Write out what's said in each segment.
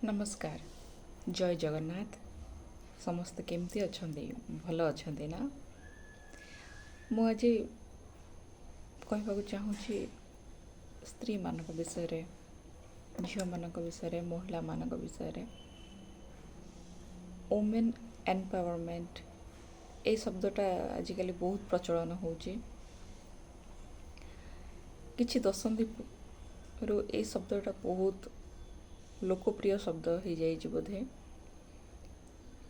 नमस्कार। जय जगन्नाथ। समस्त केमती अछंती? भल अछंती ना? मु आज कहबाक चाहूँगी स्त्री मानक विषय, झील मानक विषय, महिला मानक विषय। वुमेन एम्पावरमेंट ये शब्दटा आजिकल बहुत प्रचलन होची। किछि दशंधि रु ए शब्दटा बहुत लोकप्रिय शब्द हो जाइए बोधे,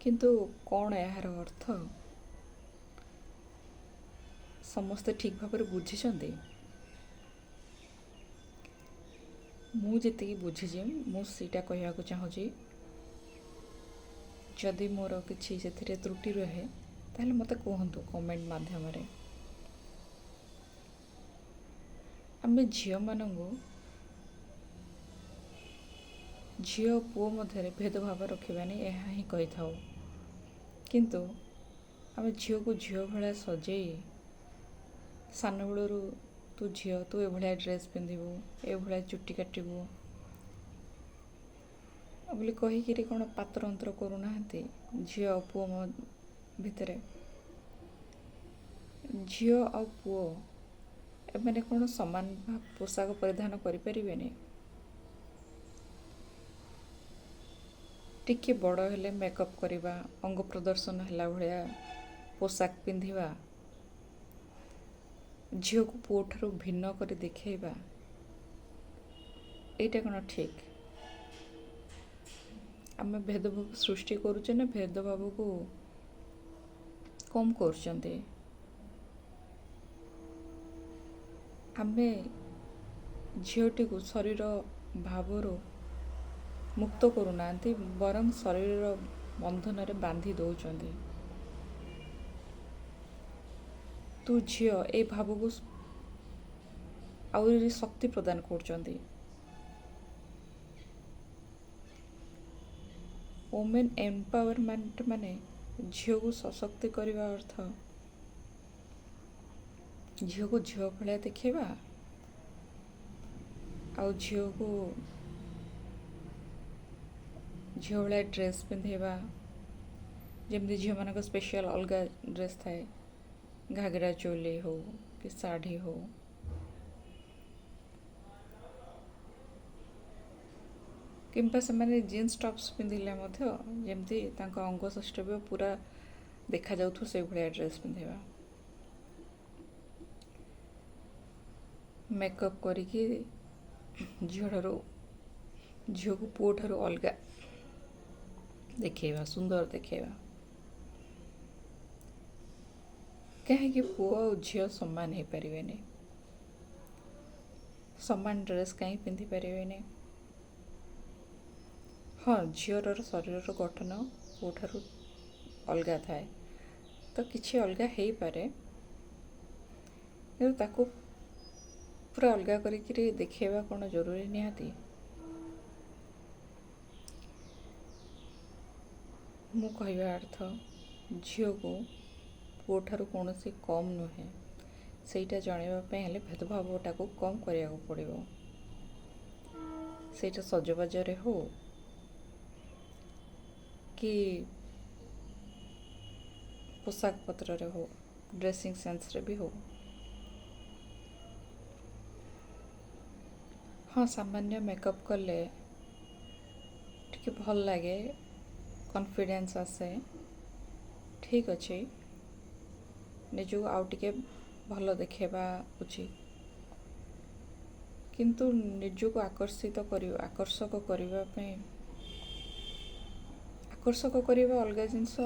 किंतु कौन यार अर्थ समस्ते ठीक भाव बुझी? मुझे बुझी मुझा कहवाक चाहूँगी। जदि मोर किसी से त्रुटि रहे ताहले मते कहतु कमेंट माध्यम रे। आमे झील मानू झील पुओ मध्य भेदभाव रखानी यह ही कही था, किंतु आम झील को झील भाया सजे सान बेलू तू झील तू एभलिया ड्रेस पिंधु एभलिया चुट्टी काटबू बोली कहीकि कौन पात्र अंतर करूना झील पुओ भितर। झील आ पुओ एमाने कौन समान पोशाक परिधान करें? टिके बड़ हेले मेकअप करवा, अंग प्रदर्शन है भाया पोशाक पिंधिबा, झील को पुओ ठारू भिन्न कर देखा, यहाँ कौन ठीक? आम भेदभाव सृष्टि करुचे ना भेदभाव को कम कर? आमे झीलटी को शरीर भावर मुक्त करूना, बरं शरीर बंधन रे बांधी दौरान। तू झील ए भाव को आउरी शक्ति प्रदान कर। वुमेन एम्पावरमेंट माने झील को सशक्त करने अर्थ झील को झील भाया देखा, आ झील को झील भाया ड्रेस पिंधेबा, जमती झील मान स्पेशल अलग ड्रेस थाए, घाघरा चोली हो कि साड़ी हो। किंबा से जीन्स टॉप्स पिंधिले जमती अंग सौष्ठव पूरा देखा जाउथु से भाया ड्रेस पिंधेबा, मेकअप करिकी झील को पुओ ठारू अलग देखेबा, सुंदर देखेबा। कहीं पुओ और झील समान हो पारे? समान ड्रेस कहीं पिंधि पारे? हाँ, झील शरीर गठन पुओ ठारू अलग थाए, तो किसी अलग हो पारे, ताको पूरा अलग करी देखा कौन जरूरी निहाती? मु कहवा अर्थ झील को पुओ ठारू कौन कम नुहे, सेटा जानापी हेले भेदभावटा को कम करने को पड़ो। सेटा सजबाजरे हो कि पोशाक पत्र रे हो, ड्रेसिंग सेंस रे भी हो। हाँ, सामान्य मेकअप कले टिके भल लगे, कॉन्फिडेंस आसे, ठीक अच्छे, निज आउ टिके भल देखेबा उचित, किंतु निज को आकर्षक करने अलग जिनस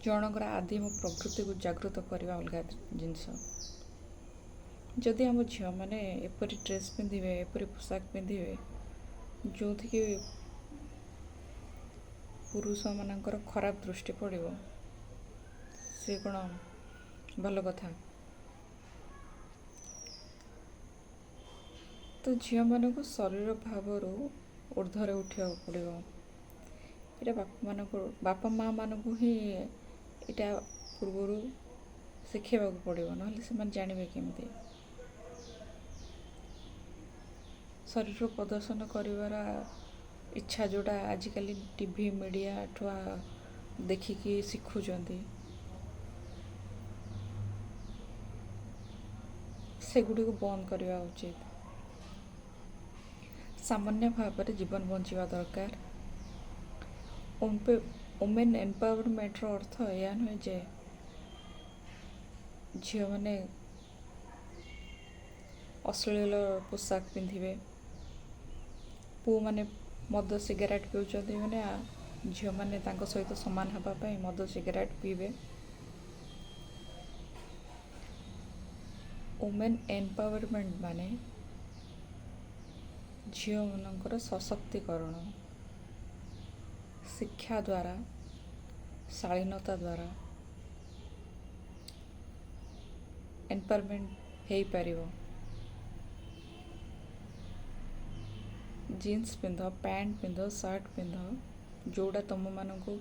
जनकर आदिम प्रवृत्ति को जागृत करने अलग जिनस। जदि आम झील मैंने एपरी ड्रेस पिंधे, एपरी पोशाक पिंधे जो थी पुरुष मानकर खराब दृष्टि पड़ो, से कौन भल कथा? तो झील मान को शरीर भावर ऊर्धरे उठा पड़ो। ये बापा माँ मान को ही यहाँ पूर्व शिखेबा पड़ो, ना से जानवे केमती? ଶରୀର ପ୍ରଦର୍ଶନ କରିବାର ଇଚ୍ଛା, ଯେଉଁଟା ଆଜିକାଲି ଟିଭି ମିଡ଼ିଆଠୁ ଦେଖିକି ଶିଖୁଛନ୍ତି, ସେଗୁଡ଼ିକୁ ବନ୍ଦ କରିବା ଉଚିତ। ସାମାନ୍ୟ ଭାବରେ ଜୀବନ ବଞ୍ଚିବା ଦରକାର। ଓମେନ୍ ଏମ୍ପାୱରମେଣ୍ଟର ଅର୍ଥ ଏହା ନୁହେଁ ଯେ ଝିଅମାନେ ଅଶ୍ଳୀଳ ପୋଷାକ ପିନ୍ଧିବେ, ପୁଅମାନେ ମଦ ସିଗାରେଟ୍ ପିଉଛନ୍ତି ମାନେ ଝିଅମାନେ ତାଙ୍କ ସହିତ ସମାନ ହେବା ପାଇଁ ମଦ ସିଗାରେଟ୍ ପିଇବେ। ଓମେନ୍ ଏମ୍ପାୱରମେଣ୍ଟ ମାନେ ଝିଅମାନଙ୍କର ସଶକ୍ତିକରଣ, ଶିକ୍ଷା ଦ୍ୱାରା, ଶାଳୀନତା ଦ୍ୱାରା ଏମ୍ପାୱରମେଣ୍ଟ ହେଇପାରିବ। ଜିନ୍ସ ପିନ୍ଧ, ପ୍ୟାଣ୍ଟ ପିନ୍ଧ, ସାର୍ଟ ପିନ୍ଧ, ଯେଉଁଟା ତୁମମାନଙ୍କୁ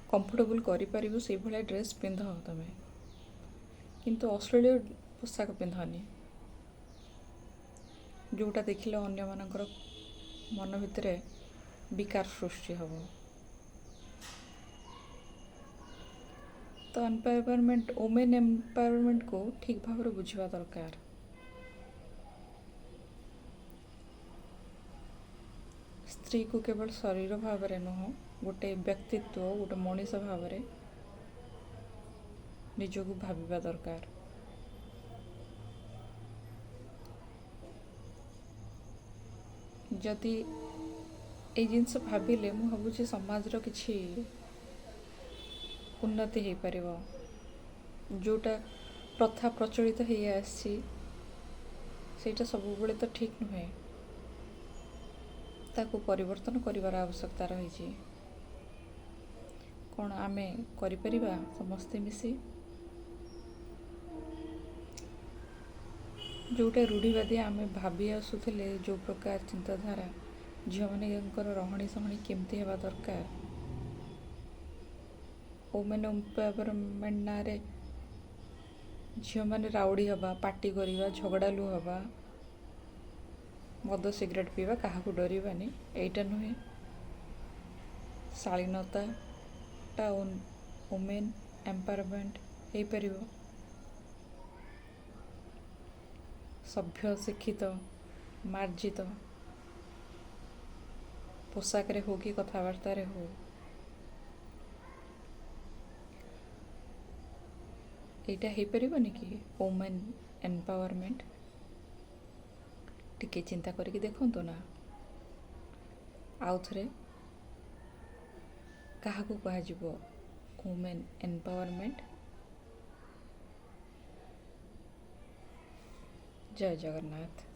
କମ୍ଫର୍ଟେବୁଲ୍ କରିପାରିବ ସେଇଭଳିଆ ଡ୍ରେସ୍ ପିନ୍ଧ ତୁମେ, କିନ୍ତୁ ଅଶ୍ଳୀଳ ପୋଷାକ ପିନ୍ଧନି, ଯେଉଁଟା ଦେଖିଲେ ଅନ୍ୟମାନଙ୍କର ମନ ଭିତରେ ବିକାର ସୃଷ୍ଟି ହେବ। ତ ଓମେନ୍ ଏମ୍ପାୱରମେଣ୍ଟକୁ ଠିକ୍ ଭାବରେ ବୁଝିବା ଦରକାର। ସ୍ତ୍ରୀକୁ କେବଳ ଶରୀର ଭାବରେ ନୁହଁ, ଗୋଟେ ବ୍ୟକ୍ତିତ୍ୱ, ଗୋଟେ ମଣିଷ ଭାବରେ ନିଜକୁ ଭାବିବା ଦରକାର। ଯଦି ଏଇ ଜିନିଷ ଭାବିଲେ ମୁଁ ଭାବୁଛି ସମାଜର କିଛି ଉନ୍ନତି ହେଇପାରିବ। ଯେଉଁଟା ପ୍ରଥା ପ୍ରଚଳିତ ହେଇ ଆସିଛି ସେଇଟା ସବୁବେଳେ ତ ଠିକ୍ ନୁହେଁ, ତାକୁ ପରିବର୍ତ୍ତନ କରିବାର ଆବଶ୍ୟକତା ରହିଛି। କ'ଣ ଆମେ କରିପାରିବା ସମସ୍ତେ ମିଶି? ଯେଉଁଟା ରୂଢ଼ିବାଦୀ ଆମେ ଭାବି ଆସୁଥିଲେ, ଯେଉଁ ପ୍ରକାର ଚିନ୍ତାଧାରା, ଝିଅମାନଙ୍କର ରହଣି ସହଣି କେମିତି ହେବା ଦରକାର, ଓମେନ୍ ଏମ୍ପାୱରମେଣ୍ଟ ନାଁରେ ଝିଅମାନେ ରାଉଡ଼ି ହେବା, ପାଟି କରିବା, ଝଗଡ଼ାଲୁ ହେବା, ମଦ ସିଗାରେଟ୍ ପିଇବା, କାହାକୁ ଡରିବାନି, ଏଇଟା ନୁହେଁ। ଶାଳୀନତାଟା ଓମେନ୍ ଏମ୍ପାୱରମେଣ୍ଟ ହେଇପାରିବ। ସଭ୍ୟ, ଶିକ୍ଷିତ, ମାର୍ଜିତ ପୋଷାକରେ ହଉ କି କଥାବାର୍ତ୍ତାରେ ହଉ, ଏଇଟା ହେଇପାରିବନି କି ଓମେନ୍ ଏମ୍ପାୱରମେଣ୍ଟ? ଟିକେ ଚିନ୍ତା କରିକି ଦେଖନ୍ତୁ ନା। ଆଉ ଥରେ କାହାକୁ କୁହାଯିବ ଓମେନ୍ ଏମ୍ପାୱରମେଣ୍ଟ? ଜୟ ଜଗନ୍ନାଥ।